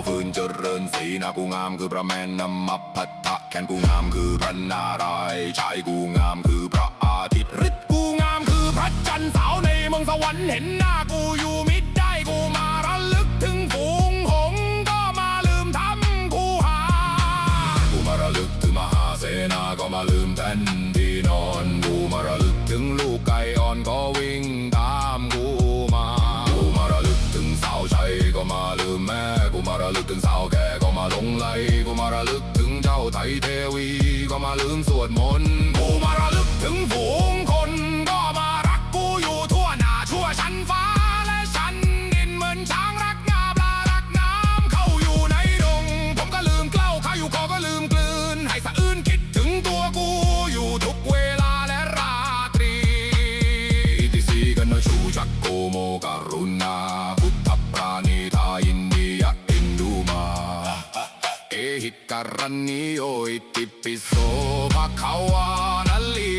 ฟืนเจริญศรีหน้ากูงามคือพระแม่นำมัพพัทธะแขนกูงามคือพระนารายณ์ชายกูงามคือพระอาทิตย์ฤทธิ์กูงามคือพระจันทร์สาวในเมืองสวรรค์เห็นหน้ากูอยู่มิดได้กูมาระลึกถึงฝูงหงส์ก็มาลืมทำคูหากูมาระลึกถึงมหาเสนาก็มาลืมแท่นที่นอนกูมาระลึกถึงลูกไก่อ่อนก็วิ่งตามกูมากูมาระลึกถึงสาวใช้ก็มาลืมแม่กูมาระลึกถึงสาวแก่ก็มาหลงไหลกูมาระลึกถึงเจ้าไทยเทวีก็มาลืมสวดมนต์กูมาระลึกถึงฝูงคนก็มารักกูอยู่ทั่วหน้าชั่วชั้นฟ้าและชั้นดินเหมือนช้างรักงาปลารักน้ำเข้าอยู่ในดงผมก็ลืมเกล้าข้าอยู่คอก็ลืมกลืนให้สะอื้นคิดถึงตัวกูอยู่ทุกเวลาและราตรีอิติสีกันนะชูจักโกโมการุณาพุทธปราณีทาอินเดียอินดูมาเอหิการณิโยอิติปิโสภะคะวานัลลี